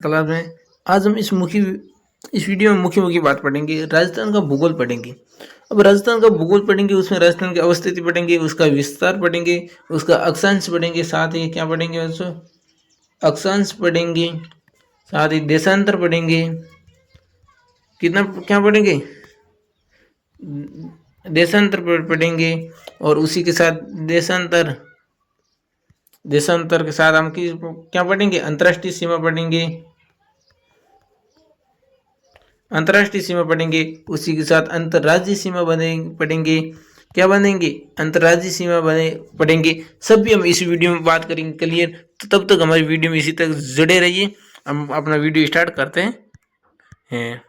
Class में आज हम इस वीडियो में मुख्य बात पढ़ेंगे। राजस्थान का भूगोल पढ़ेंगे। अब राजस्थान का भूगोल पढ़ेंगे, उसमें राजस्थान की अवस्थिति पढ़ेंगे, उसका विस्तार पढ़ेंगे, उसका अक्षांश पढ़ेंगे, साथ ही क्या पढ़ेंगे दोस्तों, अक्षांश पढ़ेंगे, साथ ही देशांतर पढ़ेंगे। कितना क्या पढ़ेंगे, देशांतर पढ़ेंगे, और उसी के साथ देशांतर के साथ हम क्या पढ़ेंगे, अंतर्राष्ट्रीय सीमा पढ़ेंगे, अंतर्राष्ट्रीय सीमा पढ़ेंगे। उसी के साथ अंतर्राज्यीय सीमा पढ़ेंगे। क्या बनेंगे, अंतर्राज्यीय सीमा पढ़ेंगे। सब भी हम इस वीडियो में बात करेंगे, क्लियर। तो तब तक हमारी वीडियो में इसी तक जुड़े रहिए। हम अपना वीडियो स्टार्ट करते हैं।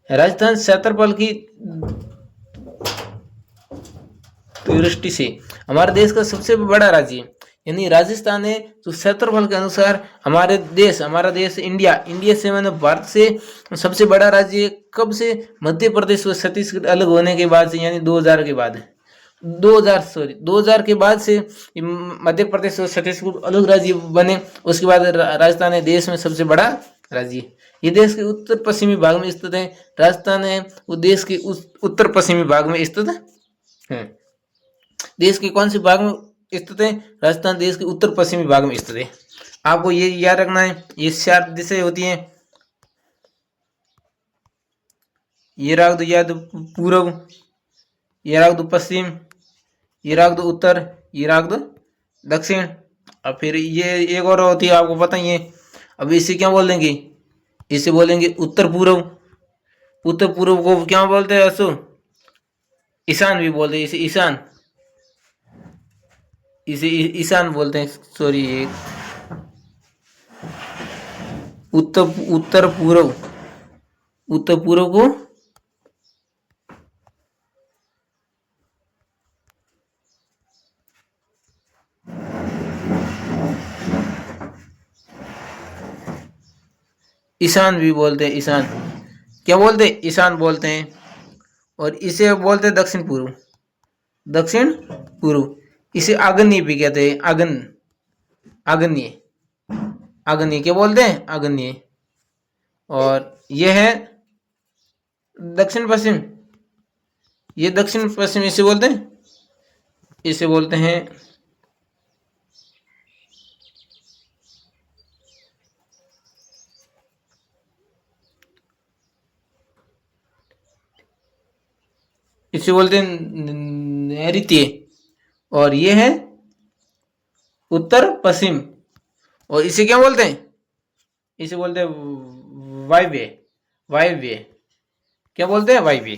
राजस्थान क्षेत्रफल की दृष्टि से हमारे देश का सबसे बड़ा राज्य यानी राजस्थान है। तो क्षेत्रफल के अनुसार हमारा देश इंडिया से मैंने भारत से सबसे बड़ा राज्य कब से, मध्य प्रदेश व छत्तीसगढ़ अलग होने के बाद से, यानी 2000 के बाद 2000 के बाद से मध्य प्रदेश और छत्तीसगढ़ अलग राज्य बने। उसके बाद राजस्थान है देश में सबसे बड़ा राज्य। ये देश के उत्तर पश्चिमी भाग में स्थित है। राजस्थान है वो देश के उत्तर पश्चिमी भाग में स्थित है। देश के कौन से भाग में स्थित है, राजस्थान देश के उत्तर पश्चिमी भाग में स्थित है। आपको ये याद रखना है। ये 4 दिशाएं होती हैं। ये राग दो याद पूर्व, ये राग दो पश्चिम, ये राग दो उत्तर, ये राग दो दक्षिण। अब फिर ये एक और होती है, आपको पता ही है। अब इसे क्या बोल देंगे, इसे बोलेंगे उत्तर पूर्व। उत्तर पूर्व को क्या बोलते हैं असो, ईशान भी बोलते हैं। इसे ईशान बोलते हैं। सॉरी, उत्तर पूर्व को ईशान भी बोलते हैं। ईशान क्या बोलते हैं, ईशान बोलते हैं। और इसे बोलते हैं दक्षिण पूर्व। इसे आग्नेय भी कहते हैं। आग्नेय क्या बोलते हैं, आग्नेय। और यह है दक्षिण पश्चिम। ये दक्षिण पश्चिम इसे बोलते हैं नैऋत्य। और ये है उत्तर पश्चिम। और इसे क्या बोलते हैं, इसे बोलते हैं वायव्य। क्या बोलते हैं, वायव्य।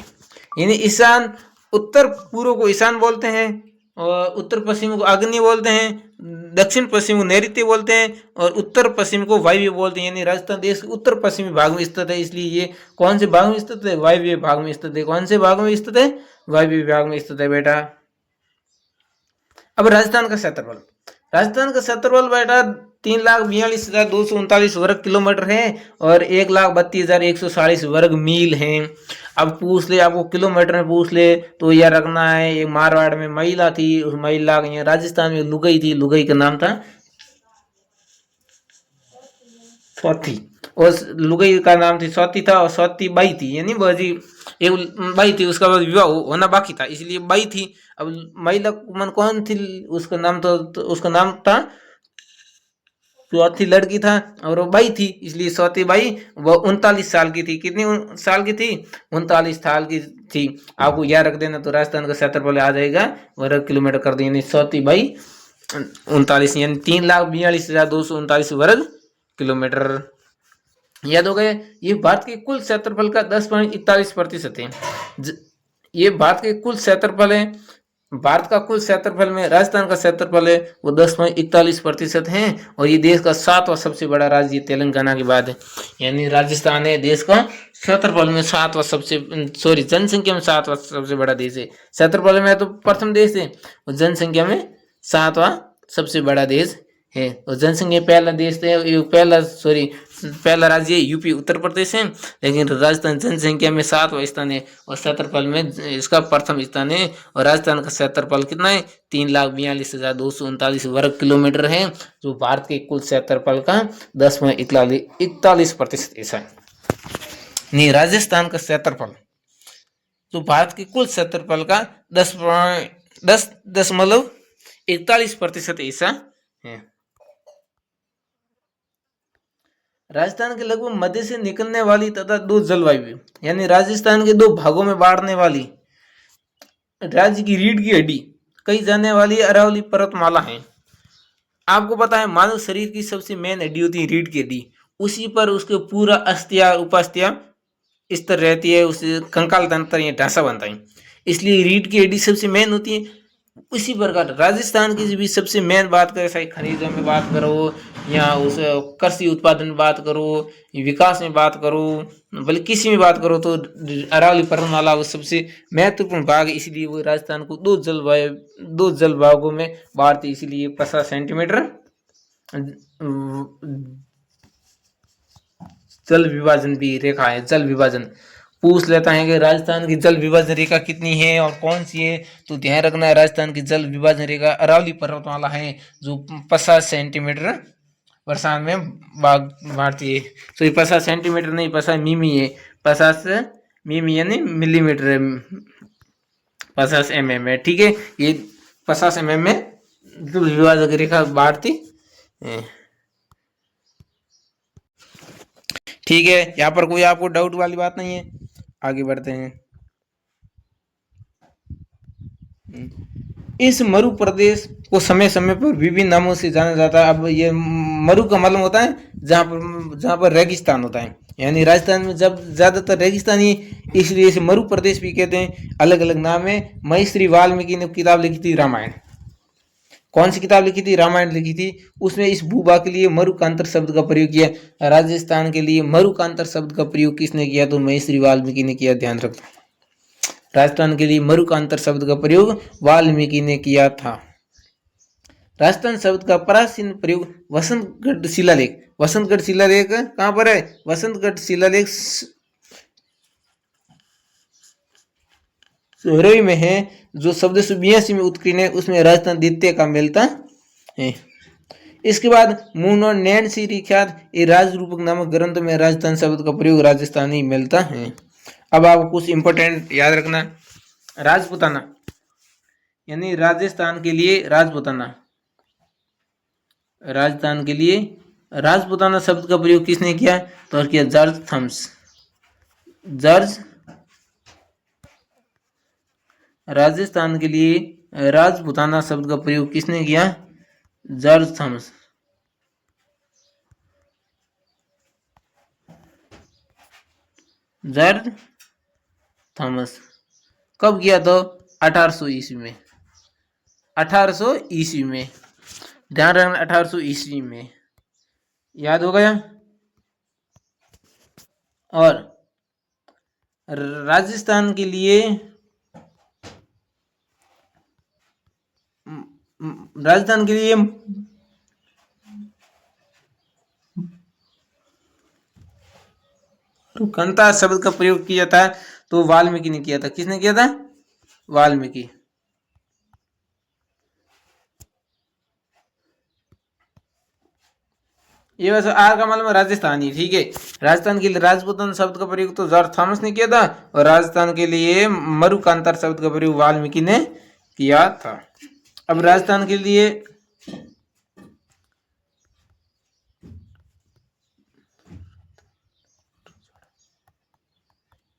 यानी ईशान, उत्तर पूर्व को ईशान बोलते हैं, और उत्तर पश्चिम को आग्नेय बोलते हैं, दक्षिण पश्चिम को नैऋत्य बोलते हैं, और उत्तर पश्चिम को वायव्य बोलते हैं। यानी राजस्थान देश के उत्तर पश्चिमी भाग में स्थित है। इसलिए ये कौन से भाग में स्थित है, वायव्य भाग में स्थित है। कौन से भाग में स्थित है, वायव्य भाग में स्थित है बेटा। अब राजस्थान का क्षेत्रफल बेटा 3,42,239 वर्ग किलोमीटर है, और 1,32,140 वर्ग मील है। अब पूछ ले, आपको किलोमीटर में पूछ ले तो यह रखना है। एक मारवाड़ में महिला थी, उस महिला का, राजस्थान में लुगाई थी, लुगाई का नाम था स्वाति, और लुगाई का नाम थी स्वाति था, और स्वाति बाई थी। यानी बाजी एक बाई थी, उसका बाद विवाह होना बाकी था, इसलिए बाई थी। अब महिला मन कौन थी, उसका नाम तो उसका नाम था स्वाति, लड़की था, और वो बाई थी, इसलिए स्वाति बाई। वो 39 साल की थी। कितनी साल की थी, 39 साल की थी। आपको याद रख देना। तो राजस्थान का क्षेत्रफल आ जाएगा वर्ग किलोमीटर कर देंगे। स्वाति बाई 39, यानी 3,42,239 वर्ग किलोमीटर। याद हो गए। ये भारत के कुल क्षेत्रफल का 10.41% है। ये भारत के कुल क्षेत्रफल है। भारत का कुल क्षेत्रफल में राजस्थान का क्षेत्रफल है वो 10.41% है। और ये देश का 7वां सबसे बड़ा राज्य तेलंगाना के बाद है। यानी राजस्थान है देश का क्षेत्रफल में 7वां जनसंख्या में 7वां सबसे बड़ा देश है। क्षेत्रफल में तो प्रथम देश है, और जनसंख्या में 7वां सबसे बड़ा देश है। और जनसंख्या पहला देश है, पहला राज्य यूपी उत्तर प्रदेश है, लेकिन राजस्थान जनसंख्या में 7वां स्थान है और क्षेत्रफल में इसका प्रथम स्थान है। और राजस्थान का क्षेत्रफल कितना है? 3,42,239 वर्ग किलोमीटर है, जो भारत के कुल क्षेत्रफल का 10.41% ऐसा है। नहीं, राजस्थान का क्षेत्रफल जो भारत के कुल क्षेत्रफल का 10.41% ऐसा है। राजस्थान के लगभग मध्य से निकलने वाली तथा दो जलवायु यानी राजस्थान के दो भागों में बांटने वाली राज्य की रीढ़ की हड्डी कही जाने वाली अरावली पर्वतमाला है। आपको पता है मानव शरीर की सबसे मेन हड्डी होती है रीढ़ की हड्डी, उसी पर उसके पूरा अस्थिया उपास्थिया स्तर रहती है, उसे कंकाल तंत्र या ढांचा बनता है, इसलिए रीढ़ की हड्डी सबसे मेन होती है। उसी प्रकार राजस्थान की भी सबसे मेन बात करें, चाहे खनिजों में बात करो या उस कृषि उत्पादन में बात करो, विकास में बात करो, बल्कि किसी में बात करो, तो अरावली पर्वतमाला वो सबसे महत्वपूर्ण भाग है। इसलिए वो राजस्थान को दो जल भागों में बांटती, इसीलिए 50 सेंटीमीटर जल विभाजन भी रेखा है। जल विभाजन पूछ लेता है कि राजस्थान की जल विभाजन रेखा कितनी है और कौन सी है, तो ध्यान रखना है राजस्थान की जल विभाजन रेखा अरावली पर्वतमाला है, जो 50 सेंटीमीटर वर्षा में बांटती है। तो ये 50 सेंटीमीटर नहीं, 50 मिमी है, 50 मिमी यानी मिलीमीटर है, 50 mm है, ठीक है। ये 50 mm में जल विभाजक रेखा बांटती है, ठीक है। यहाँ पर कोई आपको डाउट वाली बात नहीं है, आगे बढ़ते हैं। इस मरु प्रदेश को समय समय पर विभिन्न नामों से जाना जाता है। अब ये मरु का मतलब होता है जहाँ पर रेगिस्तान होता है, यानी राजस्थान में जब ज्यादातर रेगिस्तान ही, इसलिए इसे मरु प्रदेश भी कहते हैं। अलग अलग नाम है। महर्षि वाल्मीकि ने किताब लिखी थी रामायण। कौन सी किताब लिखी थी? रामायण लिखी थी। उसमें इस भूभाग के लिए मरुकांतर शब्द का प्रयोग किया। राजस्थान के लिए मरुकांतर शब्द का प्रयोग किसने किया? तो महर्षि वाल्मीकि ने किया, ध्यान रखना। राजस्थान के लिए मरुकांतर शब्द का प्रयोग वाल्मीकि ने किया था। राजस्थान शब्द का प्राचीन प्रयोग वसंतगढ़ शिलालेख। वसंतगढ़ शिलालेख कहाँ पर है? वसंतगढ़ शिलालेख सोहरवी में है, जो शब्द 82 में उत्कीर्ण है, उसमें राजस्थान द्वितीय का मिलता है। इसके बाद मून और नैन श्री ख्यात ये राजरूपक नामक ग्रंथ में राजस्थान शब्द का प्रयोग राजस्थानी मिलता है। अब आपको कुछ इंपॉर्टेंट याद रखना। राजपुताना यानी राजस्थान के लिए राजपुताना, राजस्थान के लिए राजपुताना शब्द का प्रयोग किसने किया? तो किया जॉर्ज थॉमस। जॉर्ज राजस्थान के लिए राजपुताना शब्द का प्रयोग किसने किया? George Thomas. जॉर्ज थॉमस कब किया? तो 1800 ईस्वी में। 1800 ईस्वी में, ध्यान रखना, 1800 ईस्वी में, याद हो गया। और राजस्थान के लिए कंता शब्द का प्रयोग किया था, तो वाल्मीकि ने किया था। किसने किया था? वाल्मीकि। ये वैसे आर का मतलब राजस्थानी, ठीक है। राजस्थान के लिए राजपूताना शब्द का प्रयोग तो जॉर्ज थॉमस ने किया था, और राजस्थान के लिए मरुकांतर शब्द का प्रयोग वाल्मीकि ने किया था। अब राजस्थान के लिए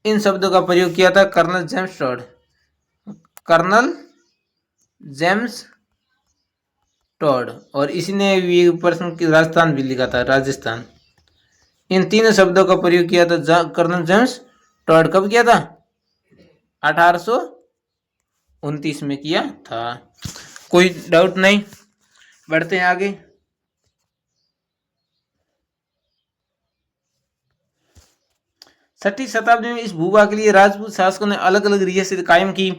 इन शब्दों का प्रयोग किया था Colonel James Tod. Colonel James Tod, और इसी ने ये प्रश्न की राजस्थान भी लिखा था, राजस्थान। इन तीनों शब्दों का प्रयोग किया था कर्नल जेम्स टॉड। कब किया था? 1829 में किया था। कोई डाउट नहीं, बढ़ते हैं आगे। छठी शताब्दी में इस भूभाग के लिए राजपूत शासकों ने अलग अलग रियासतें कायम की,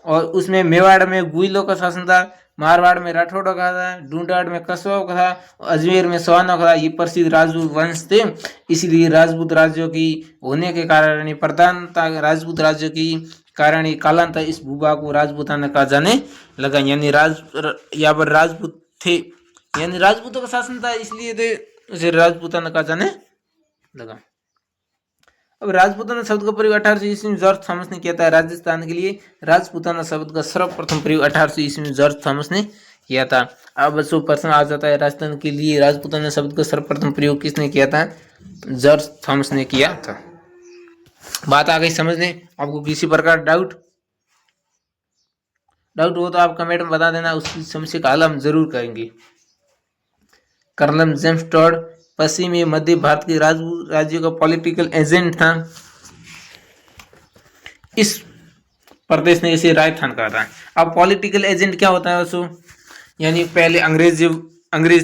और उसमें मेवाड़ में गुइलों का शासन था, मारवाड़ में राठौड़ों का था, ढूंढाड़ में कस्बों का था, अजमेर में सवानों का था। ये प्रसिद्ध राजपूत वंश थे, इसलिए राजपूत राज्यों की होने के कारण प्रधानता राजपूत राज्यों की कारण ये कालांतर इस भूभाग को राजपूताना कहा जाने लगा। यानी यहाँ पर राजपूत थे, यानी राजपूतों का शासन था, इसलिए उसे राजपूताना कहा जाने लगा। अब राजपूताना शब्द का प्रयोग 1800 ईस्वी में जॉर्ज थॉमस ने किया था। राजस्थान के लिए राजपूताना शब्द का सर्वप्रथम प्रयोग 1800 ईस्वी में जॉर्ज थॉमस ने किया था। अब बच्चों प्रश्न आ जाता है, राजस्थान के लिए राजपूताना शब्द का सर्वप्रथम प्रयोग किसने किया था? जॉर्ज थॉमस ने किया था। बात आ गई समझने। आपको किसी प्रकार डाउट हो तो आप कमेंट में बता देना, उसकी समस्या का हल हम जरूर करेंगे। कर्नल जेम्स टॉड पश्चिमी मध्य भारत के राज्यों का पॉलिटिकल एजेंट था। इस प्रदेश ने इसे राजस्थान कहा था। अब पॉलिटिकल एजेंट क्या होता है दोस्तों? यानी पहले अंग्रेज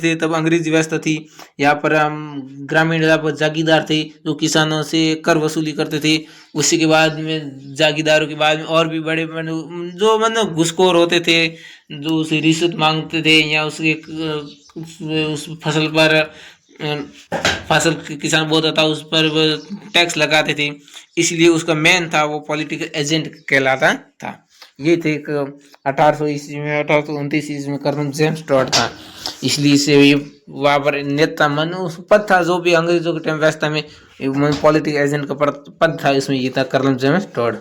थे, तब अंग्रेजी व्यवस्था थी। यहाँ पर हम ग्रामीण यहाँ पर जागीरदार थे जो किसानों से कर वसूली करते थे। उसी के बाद में जागीरदारों के बाद में और भी बड़े जो मतलब घुसखोर होते थे, जो उसे रिश्वत मांगते थे या उसके उस फसल पर फसल किसान बोता था उस पर टैक्स लगाते थे, इसलिए उसका मेन था वो पॉलिटिकल एजेंट कहलाता था। ये थे 1800 ईस्वी में 1829 ईस्वी में कर्नल जेम्स टॉड था, इसलिए इसे वहाँ पर नेता मन उस पद था जो भी अंग्रेजों के टाइम व्यवस्था में पॉलिटिकल एजेंट का पद था, इसमें ये था कर्नल जेम्स टॉड।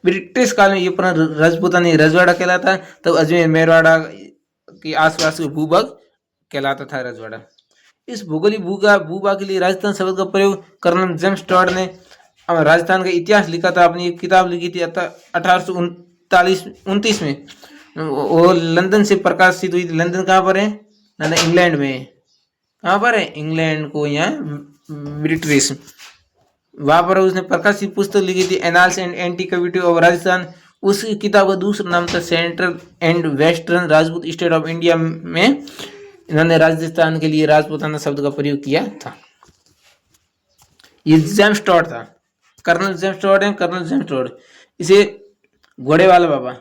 ब्रिटिश काल में ये पुनः राजपूतानी रजवाड़ा कहलाता, तब अजमेर मेरवाड़ा के आसपास के भूभाग कहलाता था रजवाड़ा। इस भूगोलिक भूभाग के लिए राजस्थान शब्द का प्रयोग कर्नल जेम्स टॉड ने राजस्थान का इतिहास लिखा था। अपनी एक किताब लिखी थी 1829 में, वो लंदन से प्रकाशित हुई थी। लंदन कहाँ पर है? लंदन इंग्लैंड में। कहाँ पर है? इंग्लैंड को यहाँ ब्रिटिश, वहाँ पर उसने प्रकाशित पुस्तक लिखी थी annals and antiquity of Rajasthan. उस किताब का दूसरा नाम था central and western Rajput state of India. में इन्होंने राजस्थान के लिए राजपूताना शब्द का प्रयोग किया था। ये जेम्स टॉड था, कर्नल जेम्स टॉड है। कर्नल जेम्स टॉड, इसे घोड़े वाला बाबा,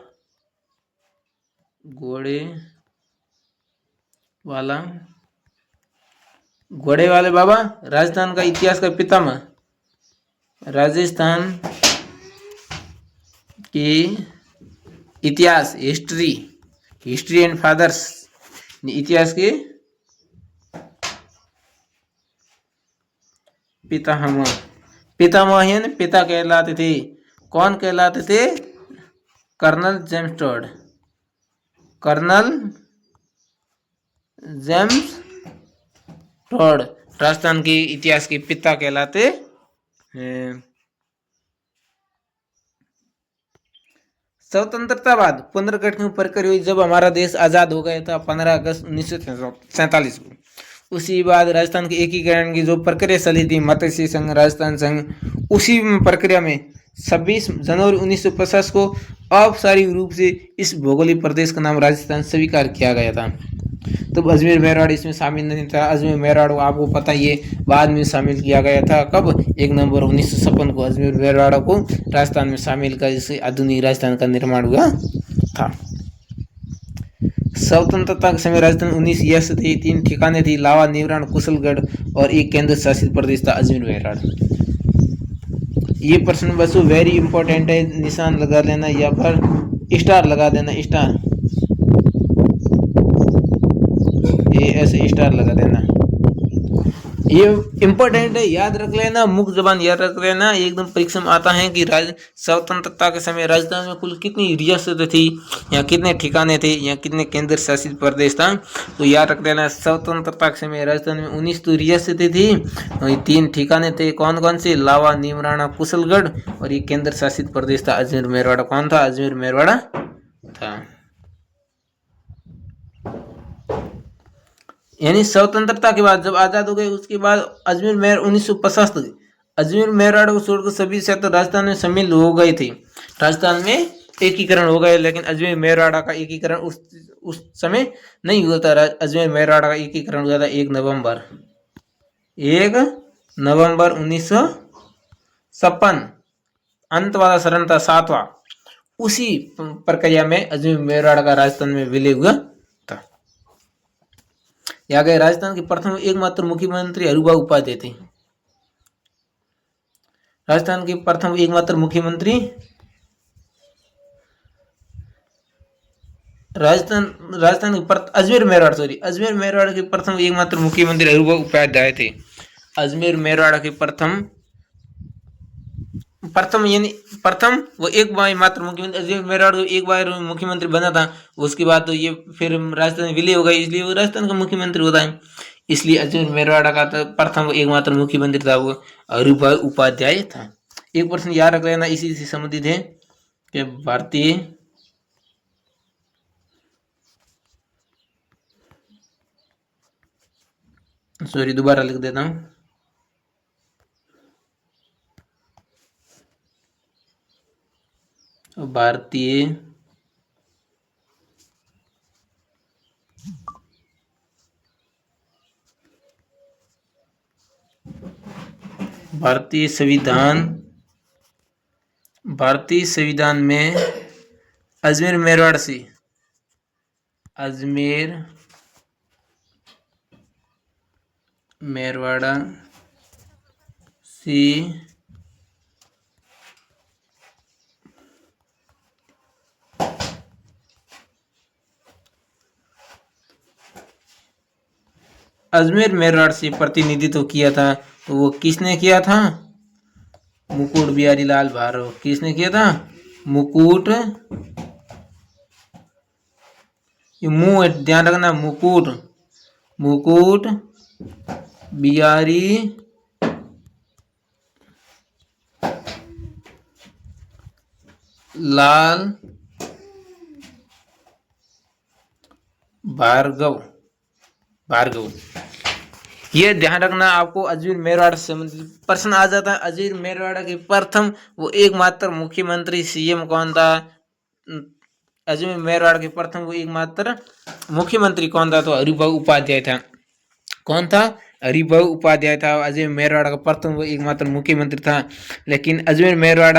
घोड़े वाले बाबा राजस्थान का इतिहास का पितामह, राजस्थान के इतिहास हिस्ट्री एंड फादर्स, इतिहास के पितामह यानी पिता कहलाते थे। कौन कहलाते थे? Colonel James Tod. Colonel James Tod Rajasthan के इतिहास के पिता कहलाते हैं। स्वतंत्रता बाद पुनर्गठन प्रक्रिया हुई जब हमारा देश आजाद हो गया था 15 अगस्त 1947 को। उसी बाद राजस्थान के एकीकरण की जो प्रक्रिया चली थी, मत्स्य संघ, राजस्थान संघ, उसी प्रक्रिया में 26 जनवरी 1950 को औपचारिक रूप से इस भौगोलिक प्रदेश का नाम राजस्थान स्वीकार किया गया था। तब अजमेर मेरवाड़ इसमें शामिल नहीं था। अजमेर मेरवाड़ को आपको पता ही है बाद में शामिल किया गया था। कब? 1 नवंबर 1956 को अजमेर मेरवाड़ को राजस्थान में शामिल कर जिससे आधुनिक राजस्थान का निर्माण हुआ था। स्वतंत्रता के समय राजस्थान 19 रियासत थी, 3 ठिकाने थी, लावा, निवराण, कुशलगढ़ और एक केंद्र शासित प्रदेश था अजमेर मेरवाड़। ये प्रश्न बच्चों वेरी इंपॉर्टेंट है, निशान लगा लेना, यहाँ पर स्टार लगा देना, स्टार, ये ऐसे स्टार लगा देना, ये इंपॉर्टेंट है, याद रख लेना, मुख्य जबान याद रख लेना। एकदम परीक्षा में आता है कि स्वतंत्रता के समय राजस्थान में कुल कितनी रियासतें थी या कितने ठिकाने थे या कितने केंद्र शासित प्रदेश था, तो याद रख लेना। स्वतंत्रता के समय राजस्थान में 19 तो रियासतें थी और 3 ठिकाने थे। कौन कौन से? लावा, नीमराणा, कुशलगढ़ और ये केंद्र शासित प्रदेश था अजमेर मेरवाड़ा। कौन था? अजमेर मेरवाड़ा था। यानी स्वतंत्रता के बाद जब आजाद हो गए उसके बाद अजमेर मेर 1950 तक अजमेर मेरवाड़ को छोड़कर सभी क्षेत्र राजस्थान में शामिल हो गए थे। राजस्थान में एकीकरण हो गए, लेकिन अजमेर मेरवाड़ा का एकीकरण उस समय नहीं हुआ था। अजमेर मेरवाड़ा का एकीकरण हुआ था 1 नवंबर 1956। अंत वाला शरण था 7वां, उसी प्रक्रिया में अजमेर मेवाड़ का राजस्थान में विलय हुआ था। यहाँ गए राजस्थान के प्रथम एकमात्र मुख्यमंत्री हरिभाऊ उपाध्याय थे। राजस्थान के प्रथम एकमात्र मुख्यमंत्री राजस्थान के अजमेर मेवाड़ के प्रथम एकमात्र मुख्यमंत्री हरिभाऊ उपाध्याय थे। अजमेर मेवाड़ के प्रथम यानी प्रथम वो एक बार मात्र मुख्यमंत्री अजमेर मेवाड़ एक बार मुख्यमंत्री बना था। उसके बाद तो ये फिर राजस्थान विलय हो गई, इसलिए वो राजस्थान का मुख्यमंत्री होता है। इसलिए अजमेर मेवाड़ का तो प्रथम एकमात्र मुख्यमंत्री था वो हरिभाऊ उपाध्याय था। एक प्रश्न याद रख लेना इसी से संबंधित है कि भारतीय दोबारा लिख देता हूँ। भारतीय संविधान में अजमेर मेवाड़ से प्रतिनिधित्व किया था। तो वो किसने किया था? मुकुट बिहारी लाल भार्गव। किसने किया था? मुकुट, ये मुंह ध्यान रखना, मुकुट बिहारी लाल भार्गव। ये ध्यान रखना आपको। अजमेर मेवाड़ से प्रश्न आ जाता है। अजमेर मेवाड़ के प्रथम वो एकमात्र मुख्यमंत्री सीएम कौन था? अजमेर मेवाड़ के प्रथम वो एकमात्र मुख्यमंत्री कौन था? तो हरिभाऊ उपाध्याय था। कौन था? हरिभाऊ उपाध्याय था। अजमेर मेवाड़ का प्रथम वो एकमात्र मुख्यमंत्री था। लेकिन अजमेर मेवाड़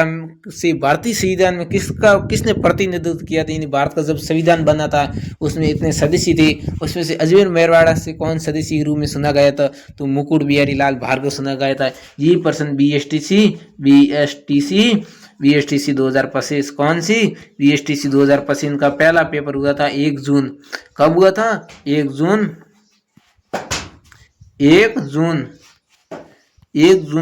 से भारतीय संविधान में किसने प्रतिनिधित्व किया था? यानी भारत का जब संविधान बना था उसमें इतने सदस्य थे, उसमें से अजमेर मेवाड़ से कौन सदस्य के रूप में सुना गया था? तो मुकुट बिहारी लाल भार्गव सुना गया था। ये प्रश्न बीएसटीसी 2025 कौन सी? बीएसटीसी 2025 का पहला पेपर हुआ था 1 जून। कब हुआ था? 1 जून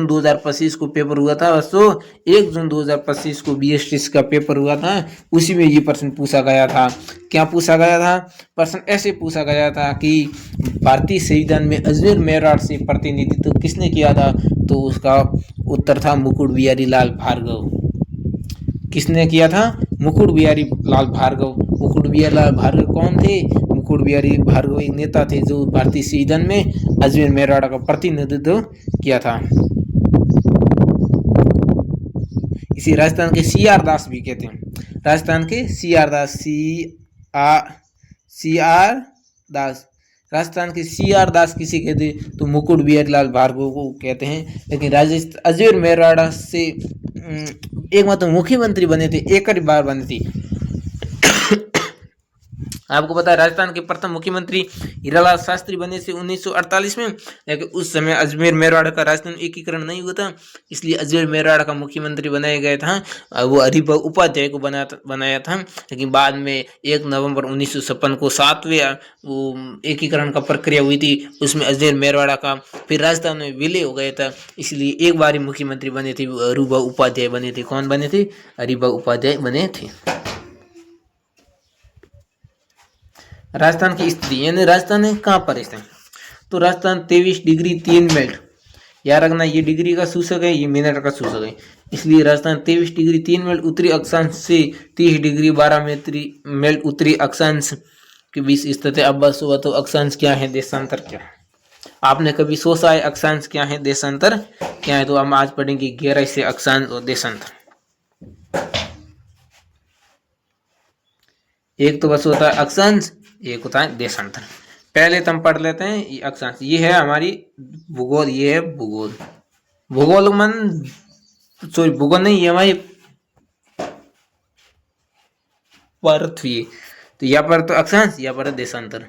2025 को पेपर हुआ था। दोस्तों 1 जून 2025 को बीएसटीसी का पेपर हुआ था। उसी में ये प्रश्न पूछा गया था। क्या पूछा गया था? प्रश्न ऐसे पूछा गया था कि भारतीय संविधान में अजमेर मेवाड़ से प्रतिनिधित्व किसने किया था? तो उसका उत्तर था मुकुट बिहारी लाल भार्गव। किसने किया था? मुकुट बिहारी लाल भार्गव। मुकुट बिहारी लाल भार्गव कौन थे? मुकुट बिहारी भार्गव एक नेता थे जो भारतीय संविधान में अजमेर मेवाड़ का प्रतिनिधित्व किया था। इसी राजस्थान के सीआर दास भी कहते हैं। राजस्थान के सीआर दास राजस्थान के सीआर दास किसे कहते हैं? तो मुकुट बिहारी लाल भार्गव को कहते हैं। लेकिन अजमेर मेवाड़ से एकमात्र मुख्यमंत्री बने थे, एक ही बार बने थे। आपको पता है राजस्थान के प्रथम मुख्यमंत्री हीरालाल शास्त्री बने थे 1948 में। लेकिन उस समय अजमेर मेवाड़ का राजस्थान एकीकरण नहीं हुआ था, इसलिए अजमेर मेवाड़ का मुख्यमंत्री बनाया गया था। वो हरिभाऊ उपाध्याय को बनाया था। लेकिन बाद में 1 नवंबर 1956 को 7वें वो एकीकरण का प्रक्रिया हुई थी, उसमें अजमेर मेवाड़ का फिर राजस्थान में विलय हो गया था। इसलिए एक बार ही मुख्यमंत्री बने थे, हरिभाऊ उपाध्याय बने थे। कौन बने थे? हरिभाऊ उपाध्याय बने थे। राजस्थान की स्थिति, यानी राजस्थान कहाँ पर है? तो राजस्थान 23 डिग्री 3 मिनट, याद रखना ये डिग्री का सूचक है, ये मिनट का सूचक है। इसलिए राजस्थान 23 डिग्री 3 मिनट उत्तरी अक्षांश से 30 डिग्री 12 मिनट उत्तरी अक्षांश के बीच स्थित है। अब बस हुआ तो अक्षांश क्या है, देशांतर क्या है? आपने कभी सोचा है अक्षांश क्या है, देशांतर क्या है? तो हम आज पढ़ेंगे गहराई से अक्षांश और देशांतर। एक तो बस होता है अक्षांश, एक होता है देशांतर। पहले तो हम पढ़ लेते हैं ये अक्षांश। ये है हमारी भूगोल, ये है भूगोल। भूगोल नहीं, ये हमारी पृथ्वी। तो यहाँ पर तो अक्षांश, यहाँ पर देशांतर।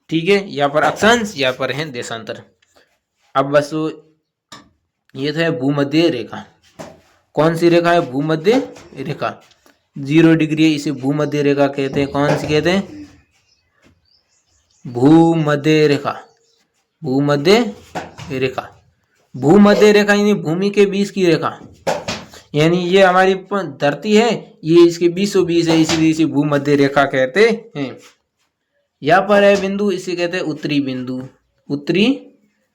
ठीक है, यहाँ पर अक्षांश, यहाँ पर है देशांतर। अब बस ये तो है भूमध्य रेखा। कौन सी रेखा है? भूमध्य रेखा। 0 डिग्री है, इसे भूमध्य रेखा कहते हैं। कौन सी कहते हैं? भूमध्य रेखा। भूमध्य रेखा। भूमध्य रेखा यानी भूमि के बीच की रेखा, यानी ये हमारी धरती है, ये इसके बीचों बीच है, इसीलिए इसे भूमध्य रेखा कहते हैं। यहाँ पर है बिंदु, इसे कहते हैं उत्तरी बिंदु। उत्तरी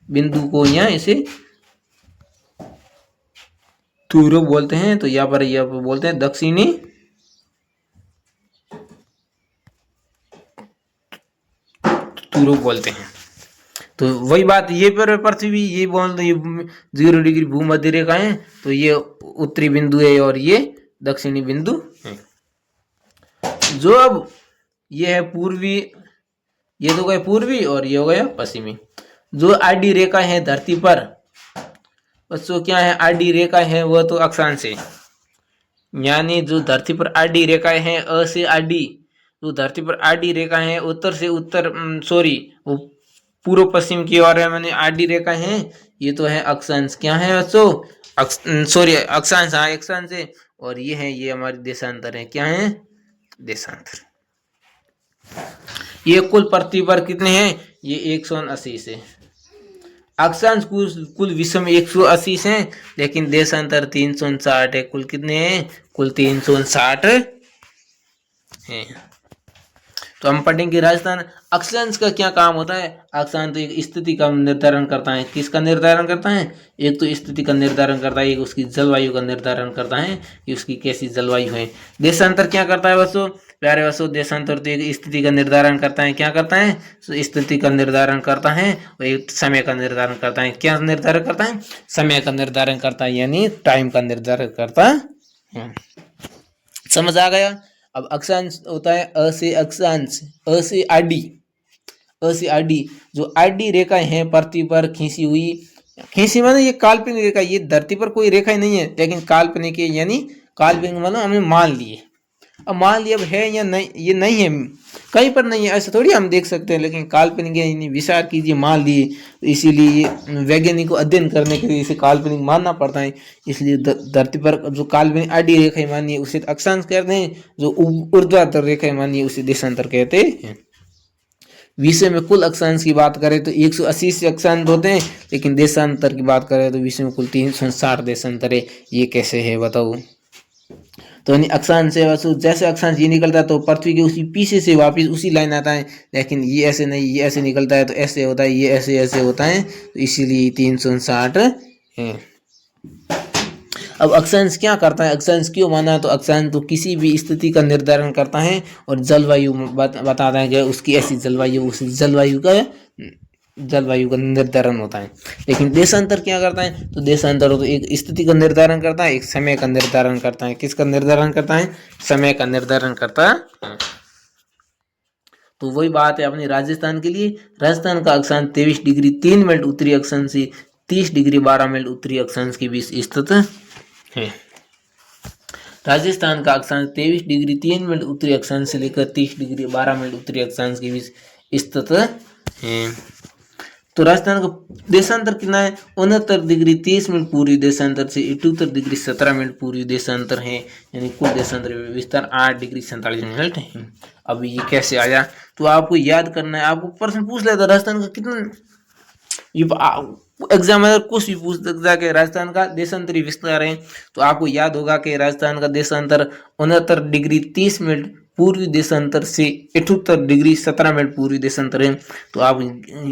बिंदु को यहाँ इसे ध्रुव बोलते हैं। तो यहाँ पर बोलते हैं दक्षिणी ध्रुव बोलते हैं। तो वही बात ये पर पृथ्वी, ये बोल दो, ये 0 डिग्री भूमध्य रेखा है, तो ये उत्तरी बिंदु है और ये दक्षिणी बिंदु है। जो अब ये है पूर्वी, ये तो गए पूर्वी और ये हो गया पश्चिमी। जो आडी रेखा है धरती पर, बच्चों क्या है आडी रेखा है? वह तो अक्षांश है, यानी जो धरती पर आडी रेखाएं हैं, अ से आडी, जो धरती पर आडी रेखा है उत्तर से उत्तर, सॉरी वो पूर्व पश्चिम की ओर है, मैंने आडी रेखा है, ये तो है अक्षांश। क्या है बच्चों? सॉरी अक्षांश, हाँ अक्षांश है। और ये है, ये हमारे देशांतर है। क्या है? देशांतर। ये कुल पृथ्वी पर कितने हैं? ये 180 से। अक्षांश कुल विश्व में 180 हैं, लेकिन देशांतर 359 है। कुल कितने हैं? कुल 359 हैं। तो हम पढ़ेंगे राजस्थान। अक्षांश का क्या काम होता है? अक्षांश तो एक स्थिति का निर्धारण करता है। किसका निर्धारण करता है? एक तो स्थिति का निर्धारण करता है, एक उसकी जलवायु का निर्धारण करता है कि उसकी कैसी जलवायु है। देशांतर क्या करता है बच्चों? प्यारे बच्चों, देशांतर तो एक स्थिति का निर्धारण करता है। क्या करता है? तो स्थिति का निर्धारण करता है और एक समय का निर्धारण करता है। क्या निर्धारण करता है? समय का निर्धारण करता है, यानी टाइम का निर्धारण करता है। समझ आ गया? अब अक्षांश होता है अ से अक्षांश, अ से आडी। अ से आडी, जो आडी रेखा है पृथ्वी पर खींची हुई, खींची माने ये काल्पनिक रेखा, ये धरती पर कोई रेखा ही नहीं है, लेकिन काल्पनिक है, यानी काल्पनिक मतलब हमने मान लिए। अब मान लिया अब है या नहीं, ये नहीं है, कहीं पर नहीं है, ऐसा थोड़ी हम देख सकते हैं, लेकिन काल्पनिक है, विचार कीजिए, मान लिए, इसीलिए वैज्ञानिक को अध्ययन करने के लिए इसे काल्पनिक मानना पड़ता है। इसलिए धरती पर जो काल्पनिक आडी रेखाएं मानी है उसे अक्षांश कहते हैं, जो ऊर्ध्वाधर रेखाएं मानी है उसे देशांतर कहते हैं। विषय में कुल अक्षांश की बात करें तो 180 से अक्षांश होते हैं, लेकिन देशांतर की बात करें तो विषय में कुल 360 देशांतर है। ये कैसे है बताओ? तो अक्षांश से वस्तु जैसे अक्षांश ये निकलता है तो पृथ्वी के उसी पीछे से वापस उसी लाइन आता है, लेकिन ये ऐसे नहीं, ये ऐसे निकलता है तो ऐसे होता है, ये ऐसे ऐसे होता है, तो इसीलिए 360 है। अब अक्षांश क्या करता है? अक्षांश क्यों माना है? तो अक्षांश तो किसी भी स्थिति का निर्धारण करता है और जलवायु बताता है कि उसकी ऐसी जलवायु, उसी जलवायु का निर्धारण होता है। लेकिन देशांतर क्या करता है? तो देशांतर तो एक स्थिति का निर्धारण करता है, एक समय का निर्धारण करता है। किसका निर्धारण करता है? समय का निर्धारण करता है। तो वही बात है अपनी राजस्थान के लिए। राजस्थान का अक्षांश 23 डिग्री 3 मिनट उत्तरी अक्षांश से 30 डिग्री 12 मिनट उत्तरी अक्षांश के बीच स्थित है। राजस्थान का अक्षांश 23 डिग्री 3 मिनट उत्तरी अक्षांश से लेकर 30 डिग्री 12 मिनट उत्तरी अक्षांश के बीच स्थित है। तो राजस्थान का देशांतर कितना है? 69 डिग्री 30 मिनट पूर्वी देशांतर से 78 डिग्री 17 मिनट पूर्वी देशांतर है, यानी कुल देशांतर विस्तार 8 डिग्री 47 मिनट है। अब ये कैसे आया? तो आपको याद करना है, आपको प्रश्न पूछ लेता राजस्थान का कितना, ये एग्जाम में कुछ भी पूछ सकता है कि राजस्थान का देशांतरी विस्तार है, तो आपको याद होगा कि राजस्थान का देशांतर 69 डिग्री 30 मिनट पूर्वी देशांतर से 78 डिग्री 17 मिनट पूर्वी देशांतर है। तो आप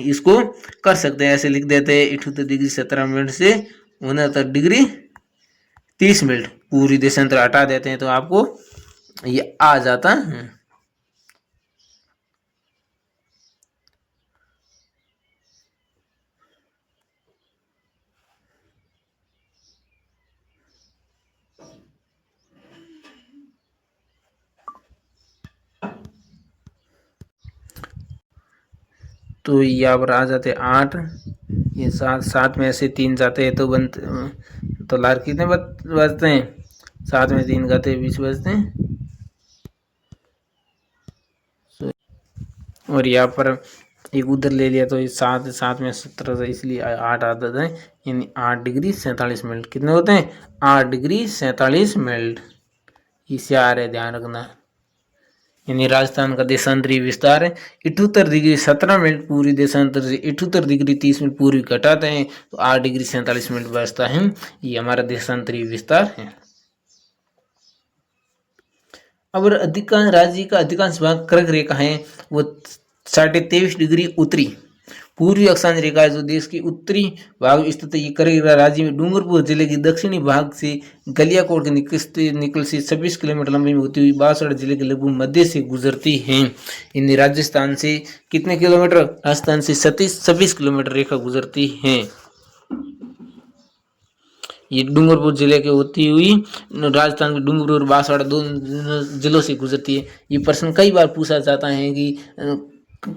इसको कर सकते हैं, ऐसे लिख देते हैं 78 डिग्री 17 मिनट से 69 डिग्री 30 मिनट पूर्वी देशांतर हटा देते हैं, तो आपको ये आ जाता है। तो यहाँ पर आ जाते 8, ये 7 में से 3 जाते हैं तो बनते, तो लार कितने बचते हैं? 7 में 3 गते 20 बचते हैं। और यहाँ पर एक उधर ले लिया तो 7 7 में 17 था, इसलिए 8 आदत है, यानी 8 डिग्री 47 मिनट कितने होते हैं? 8 डिग्री 47 मिनट। इससे आ रहे ध्यान रखना। यानी राजस्थान का देशांतरी विस्तार है 78 डिग्री 17 मिनट पूरी देशांतर से 78 डिग्री 30 मिनट पूर्वी घटाते हैं तो 8 डिग्री 47 मिनट बचता है। ये हमारा देशांतरी विस्तार है। अब अधिकांश राज्य का अधिकांश भाग कर्क रेखा है, वो 23.5 डिग्री उत्तरी पूर्वी अक्षांश रेखा है जो देश की उत्तरी भाग में स्थित है। ये कर्क रेखा राज्य में डूंगरपुर जिले के दक्षिणी भाग से गलियाकोट के निकल से 26 किलोमीटर लंबी में होती हुई बांसवाड़ा जिले के लगभग मध्य से गुजरती है। इन राजस्थान से कितने किलोमीटर? राजस्थान से 26 किलोमीटर रेखा गुजरती है। ये डूंगरपुर जिले के होती हुई राजस्थान के डूंगरपुर और बांसवाड़ा दोनों जिलों से गुजरती है। ये प्रश्न कई बार पूछा जाता है कि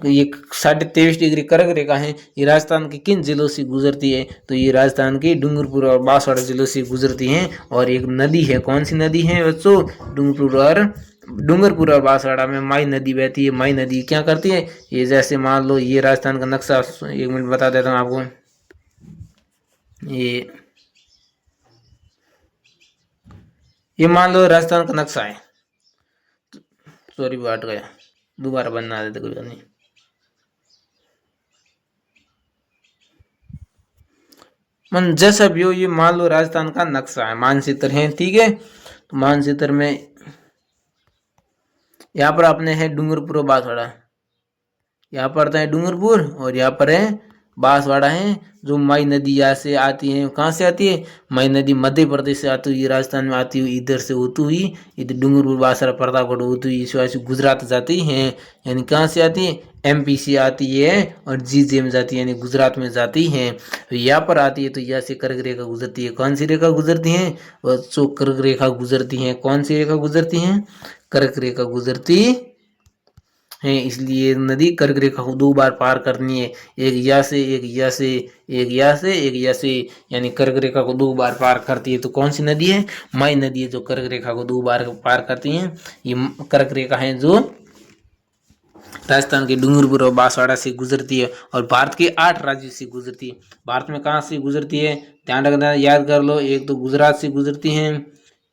ये 23.5 डिग्री कर्क रेखा है, ये राजस्थान के किन जिलों से गुजरती है? तो ये राजस्थान के डूंगरपुर और बांसवाड़ा जिलों से गुजरती है। और एक नदी है, कौन सी नदी है बच्चों? डूंगरपुर और बांसवाड़ा में माई नदी बहती है। माई नदी क्या करती है? ये जैसे मान लो ये राजस्थान का नक्शा, 1 मिनट बता देता हूँ आपको। ये मान लो राजस्थान का नक्शा है, सॉरी बांट गया, दोबारा बनना देते कोई नहीं। मन जैसा भी हो, ये मान लो राजस्थान का नक्शा है, मानचित्र है, ठीक है। तो मानचित्र में यहाँ पर अपने है डूंगरपुर और बांसवाड़ा, यहाँ पर है डूंगरपुर और यहाँ पर है बांसवाड़ा है। जो माई नदी यहाँ से आती है, कहाँ से आती है? माई नदी मध्य प्रदेश से आती हुई राजस्थान में आती हुई इधर से होती हुई इधर डूंगरपुर बांसवाड़ा प्रतापगढ़ होती हुई इस वजह से गुजरात जाती है। यानी कहाँ से आती है? एमपी से आती है और जीजे में जाती है, यानी गुजरात में जाती है। तो यहाँ पर आती है तो यहाँ से कर्क रेखा गुजरती है। कौन सी रेखा गुजरती है? वह जो कर्क रेखा गुजरती है, कौन सी रेखा गुजरती है? कर्क रेखा गुजरती है। इसलिए नदी कर्क रेखा को 2 बार पार करनी है, एक या से एक या से एक या से एक या से, यानी कर्क रेखा को 2 बार पार करती है। तो कौन सी नदी है? माई नदी है जो कर्क रेखा को 2 बार पार करती है। ये कर्क रेखा है जो राजस्थान के डूंगरपुर और बांसवाड़ा से गुजरती है और भारत के 8 राज्यों से गुजरती है। भारत में कहाँ से गुजरती है? ध्यान रखना, याद कर लो। एक तो गुजरात से गुजरती है,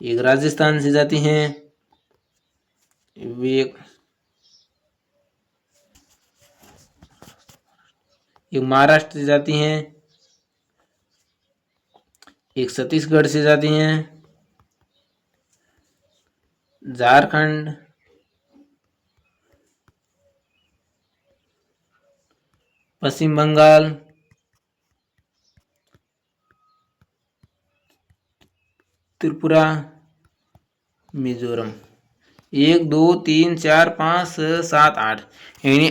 एक राजस्थान से जाती है, एक महाराष्ट्र से जाती हैं, एक छत्तीसगढ़ से जाती हैं, झारखंड, पश्चिम बंगाल, त्रिपुरा, मिजोरम। 1 2 3 4 5 6 7 8, यानी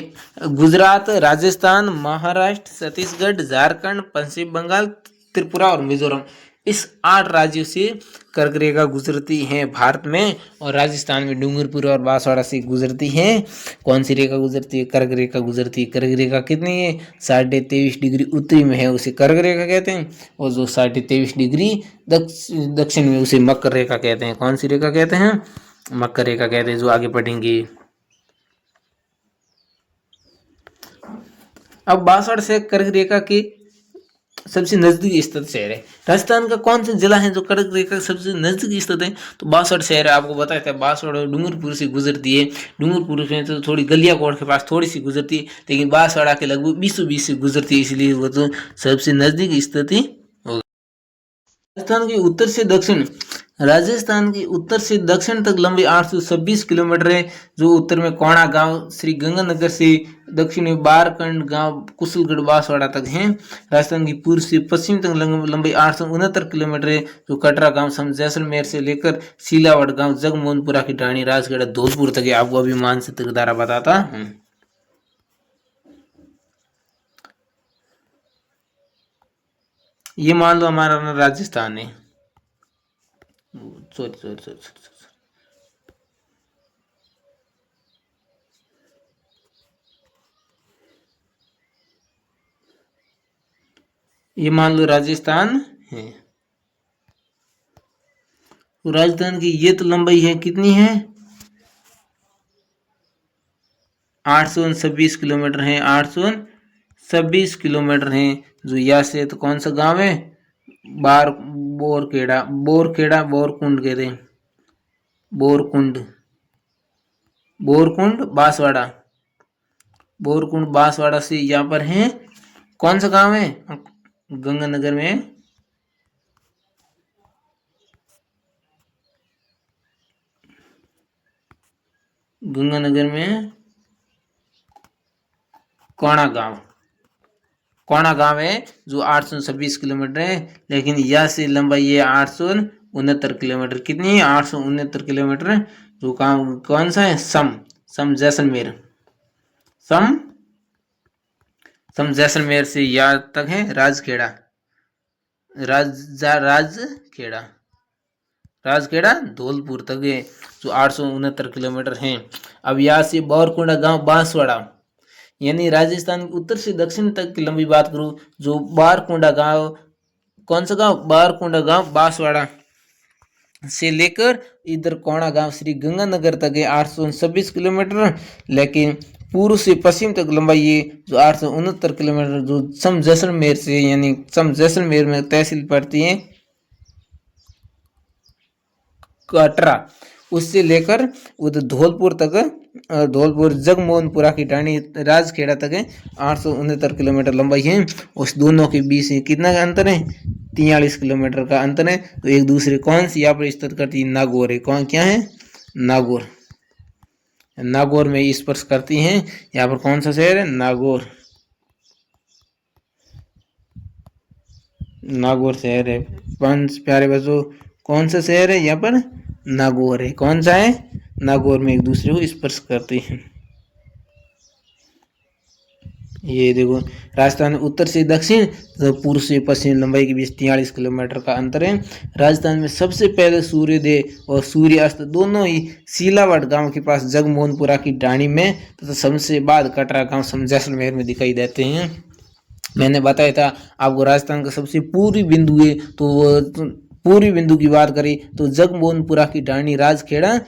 गुजरात, राजस्थान, महाराष्ट्र, छत्तीसगढ़, झारखंड, पश्चिम बंगाल, त्रिपुरा और मिजोरम, इस 8 राज्यों से कर्क रेखा गुजरती है भारत में। और राजस्थान में डूंगरपुर और बांसवाड़ा से गुजरती है। कौन सी रेखा गुजरती है? कर्क रेखा गुजरती है। कर्क रेखा कितनी है? 23.5 डिग्री उत्तरी में है, उसे कर्क रेखा कहते हैं। और जो 23.5 डिग्री दक्षिण में, उसे मकर रेखा कहते हैं। कौन सी रेखा कहते हैं? मकर रेखा कहते हैं, जो आगे पढ़ेंगे। अब बांसवाड़ा से कर्क रेखा के सबसे नजदीक स्थित शहर है। राजस्थान का कौन सा जिला है जो कर्क रेखा सबसे नजदीक स्थित है? तो बांसवाड़ा शहर है। आपको बताया था बांसवाड़ा डूंगरपुर से गुजरती है। डूंगरपुर में तो थोड़ी गलियाकोट के पास थोड़ी सी गुजरती है, लेकिन बांसवाड़ा के लगभग 20 से गुजरती है, इसलिए वो तो सबसे नजदीक स्थिति होगी। राजस्थान की उत्तर से दक्षिण तक लंबी 826 किलोमीटर है, जो उत्तर में कोणा गांव, श्री गंगानगर से दक्षिण में बारकंड गांव, कुशलगढ़, बांसवाड़ा तक है। राजस्थान की पूर्व से पश्चिम तक लंबी 869 किलोमीटर है, जो कटरा गांव, जैसलमेर से लेकर सीलावड़ गांव, जगमोहनपुरा की ढाणी, राजगढ़, धौलपुर तक है। आपको अभी मानचित्र द्वारा बताता हूँ। ये मान लो हमारा राजस्थान है, सॉरी, ये मान लो राजस्थान है। तो राजस्थान की ये तो लंबाई है, कितनी है, 826 किलोमीटर है, 826 किलोमीटर है। जो यहाँ से तो कौन सा गांव है, बार बोरखेड़ा, बोरखेड़ा बोरकुंड कहते हैं, बोरकुंड, बोरकुंड बांसवाड़ा, बोरकुंड बांसवाड़ा से यहाँ पर है, कौन सा गांव है, गंगानगर में, गंगानगर में कोणा गांव, कोणा गांव है जो 826 किलोमीटर है, लेकिन यहाँ से लंबाई है 869 किलोमीटर, कितनी है, 869 किलोमीटर। जो गांव कौन सा है, सम जैसलमेर, सम जैसलमेर से यहाँ तक है राजखेड़ा, राजखेड़ा, राजखेड़ा धौलपुर तक है, जो 869 किलोमीटर है। अब यहाँ से बोरकुंडा गांव बांसवाड़ा, यानी राजस्थान के उत्तर से दक्षिण तक की लंबी बात करूं, जो बारकुंडा गांव, कौन सा गांव, बारकुंडा गांव बांसवाड़ा से लेकर इधर कोणा गांव श्री गंगानगर तक है 826 किलोमीटर, लेकिन पूर्व से पश्चिम तक लंबाई है जो 869 किलोमीटर, जो सम जैसलमेर से, यानी सम जैसलमेर में तहसील पड़ती है कटरा, उससे लेकर उधर धौलपुर तक, धौलपुर जगमोहनपुरा की टाणी राजखेड़ा तक है, 869 किलोमीटर लंबाई है। उस दोनों के बीच में कितना का अंतर है, 43 किलोमीटर का अंतर है। तो एक दूसरे कौन सी यहाँ पर स्थित करती है, नागौर है, कौन क्या है, नागौर, नागौर में स्पर्श करती हैं। यहाँ पर कौन सा शहर है, नागौर, नागौर शहर है। पंच प्यारे बच्चों, कौन सा शहर है, यहाँ पर नागौर है, कौन सा है, नागौर में एक दूसरे को स्पर्श करते हैं। ये देखो, राजस्थान में उत्तर से दक्षिण, तो पूर्व से पश्चिम लंबाई के बीच 43 किलोमीटर का अंतर है। राजस्थान में सबसे पहले सूर्योदय और सूर्यास्त दोनों ही सीलावट गांव के पास जगमोहनपुरा की डाणी में तथा सबसे बाद कटरा गांव सम जैसलमेर में दिखाई देते हैं। मैंने बताया था आपको, राजस्थान का सबसे पूर्वी बिंदु है, तो पूर्वी बिंदु की बात करें तो जगमोहनपुरा की डाणी राजखेड़ा,